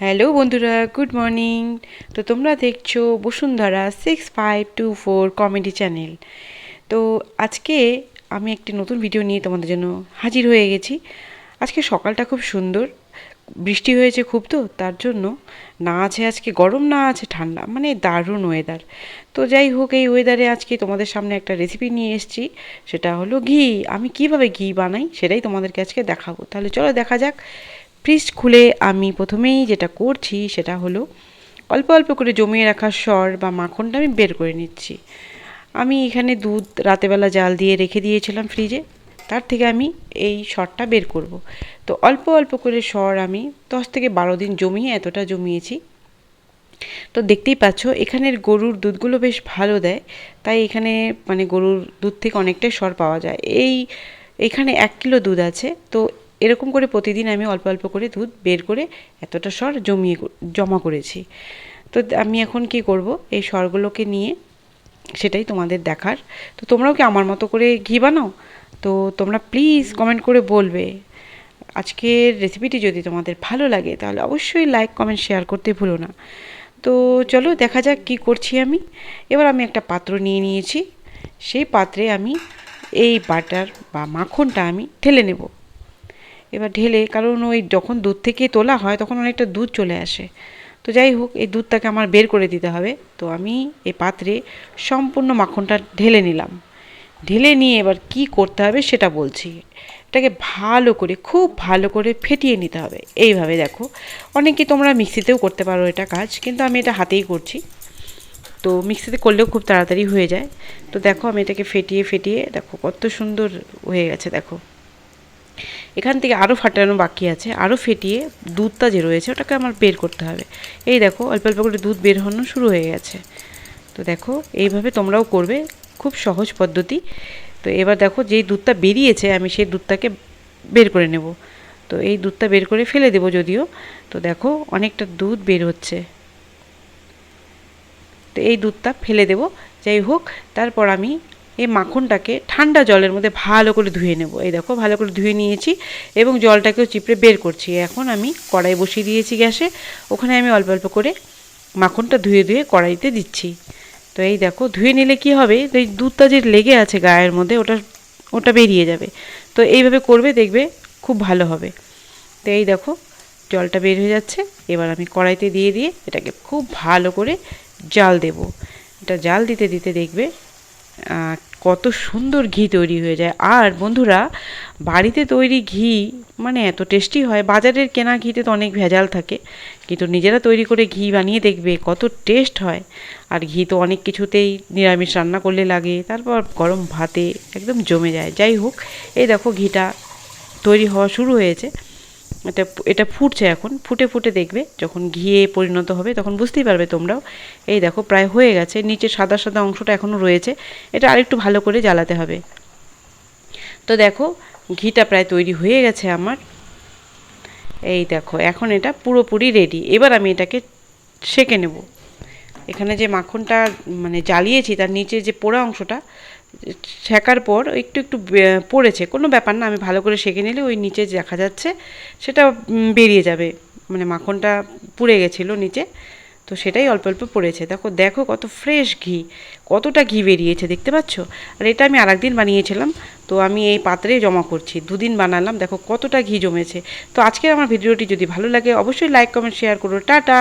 Hello বন্ধুরা, good morning. তো তোমরা দেখছো বসুন্ধরা 6524 কমেডি চ্যানেল। তো আজকে আমি একটি নতুন ভিডিও নিয়ে তোমাদের জন্য হাজির হয়ে গেছি। আজকে সকালটা খুব সুন্দর, বৃষ্টি হয়েছে খুব, তো তার জন্য না আছে আজকে গরম, না আছে ঠান্ডা, মানে দারুণ ওয়েদার। তো যাই হোক, এই ওয়েদারে আজকে তোমাদের সামনে একটা রেসিপি নিয়ে এসেছি, সেটা হলো ঘি। আমি কিভাবে ঘি বানাই সেটাই তোমাদেরকে আজকে দেখাবো। তাহলে চলো দেখা যাক। ফ্রিজ খুলে আমি প্রথমেই যেটা করছি সেটা হলো অল্প অল্প করে জমিয়ে রাখা সর বা মাখনটা আমি বের করে নিচ্ছি। আমি এখানে দুধ রাতেবেলা জাল দিয়ে রেখে দিয়েছিলাম ফ্রিজে, তার থেকে আমি এই সরটা বের করব। তো অল্প অল্প করে সর আমি 10 থেকে 12 দিন জমিয়ে এতটা জমিয়েছি। তো দেখতেই পাচ্ছ এখানের গরুর দুধগুলো বেশ ভালো দেয়, তাই এখানে মানে গরুর দুধ থেকে অনেকটাই সর পাওয়া যায়। এখানে 1 কিলো দুধ আছে, তো এরকম করে প্রতিদিন আমি অল্প অল্প করে দুধ বের করে এতটা সর জমা করেছি। তো আমি এখন কি করব, এই সরগুলোকে নিয়ে সেটাই তোমাদের দেখার। তো তোমরাও কি আমার মতো করে ঘি বানাও? তো তোমরা প্লিজ কমেন্ট করে বলবে। আজকের রেসিপিটি যদি তোমাদের ভালো লাগে তাহলে অবশ্যই লাইক, কমেন্ট, শেয়ার করতে ভুলো না। তো চলো দেখা যাক কি করছি আমি। এবার আমি একটা পাত্র নিয়ে নিয়েছি, সেই পাত্রে আমি এই বাটার বা মাখনটা আমি ঢেলে নেব। এবার ঢেলে, কারণ ওই যখন দুধ থেকে তোলা হয় তখন অনেকটা দুধ চলে আসে। তো যাই হোক, এই দুধটাকে আমার বের করে দিতে হবে। তো আমি এই পাত্রে সম্পূর্ণ মাখনটা ঢেলে নিলাম। ঢেলে নিয়ে এবার কি করতে হবে সেটা বলছি। এটাকে ভালো করে, খুব ভালো করে ফেটিয়ে নিতে হবে। এইভাবে দেখো, অনেকে তোমরা মিক্সিতেও করতে পারো এটা কাজ, কিন্তু আমি এটা হাতেই করছি। তো মিক্সিতে করলেও খুব তাড়াতাড়ি হয়ে যায়। তো দেখো আমি এটাকে ফেটিয়ে ফেটিয়ে দেখো কত সুন্দর হয়ে গেছে। দেখো এখান থেকে আরও ফাটানো বাকি আছে, আরও ফেটিয়ে দুধটা যে রয়েছে ওটাকে আমার বের করতে হবে। এই দেখো অল্প অল্প করে দুধ বের হনো শুরু হয়ে গেছে। তো দেখো এইভাবে তোমরাও করবে, খুব সহজ পদ্ধতি। তো এবার দেখো যেই দুধটা বেরিয়েছে আমি সেই দুধটাকে বের করে নেব। তো এই দুধটা বের করে ফেলে দেবো যদিও। তো দেখো অনেকটা দুধ বের হচ্ছে, তো এই দুধটা ফেলে দেব। যাই হোক, তারপর আমি এই মাখনটাকে ঠান্ডা জলের মধ্যে ভালো করে ধুয়ে নেব। এই দেখো ভালো করে ধুয়ে নিয়েছি এবং জলটাকেও চিপড়ে বের করছি। এখন আমি কড়াই বসিয়ে দিয়েছি গ্যাসে, ওখানে আমি অল্প অল্প করে মাখনটা ধুয়ে ধুয়ে কড়াইতে দিচ্ছি। তো এই দেখো ধুয়ে নিলে কি হবে, এই দুধটা যে লেগে আছে গায়ের মধ্যে ওটা ওটা বেরিয়ে যাবে। তো এইভাবে করবে, দেখবে খুব ভালো হবে। তো এই দেখো জলটা বের হয়ে যাচ্ছে। এবার আমি কড়াইতে দিয়ে দিয়ে এটাকে খুব ভালো করে জাল দেব। এটা জাল দিতে দিতে দেখবে কত সুন্দর ঘি তৈরি হয়ে যায়। আর বন্ধুরা, বাড়িতে তৈরি ঘি মানে এত টেস্টি হয়। বাজারের কেনা ঘিতে তো অনেক ভেজাল থাকে, কিন্তু নিজেরা তৈরি করে ঘি বানিয়ে দেখবে কত টেস্ট হয়। আর ঘি তো অনেক কিছুতেই নিরামিষ রান্না করলে লাগে, তারপর গরম ভাতে একদম জমে যায়। যাই হোক, এই দেখো ঘিটা তৈরি হওয়া শুরু হয়েছে। এটা এটা ফুটছে, এখন ফুটে ফুটে দেখবে যখন ঘিয়ে পরিণত হবে তখন বুঝতেই পারবে তোমরাও। এই দেখো প্রায় হয়ে গেছে, নিচে সাদা সাদা অংশটা এখনও রয়েছে, এটা আরেকটু ভালো করে জ্বালাতে হবে। তো দেখো ঘিটা প্রায় তৈরি হয়ে গেছে আমার। এই দেখো এখন এটা পুরোপুরি রেডি। এবার আমি এটাকে সেঁকে নেব। এখানে যে মাখনটা মানে জ্বালিয়েছি তার নিচে যে পোড়া অংশটা সেঁকার পর একটু একটু পড়েছে, কোনো ব্যাপার না, আমি ভালো করে সেঁকে নিলে ওই নিচে দেখা যাচ্ছে সেটা বেরিয়ে যাবে। মানে মাখনটা পুড়ে গেছিলো নিচে, তো সেটাই অল্প অল্প পড়েছে। দেখো দেখো কত ফ্রেশ ঘি, কতটা ঘি বেরিয়েছে দেখতে পাচ্ছ। আর এটা আমি আরেকদিন বানিয়েছিলাম, তো আমি এই পাত্রে জমা করছি। দুদিন বানালাম, দেখো কতটা ঘি জমেছে। তো আজকের আমার ভিডিওটি যদি ভালো লাগে অবশ্যই লাইক, কমেন্ট, শেয়ার করো। টাটা।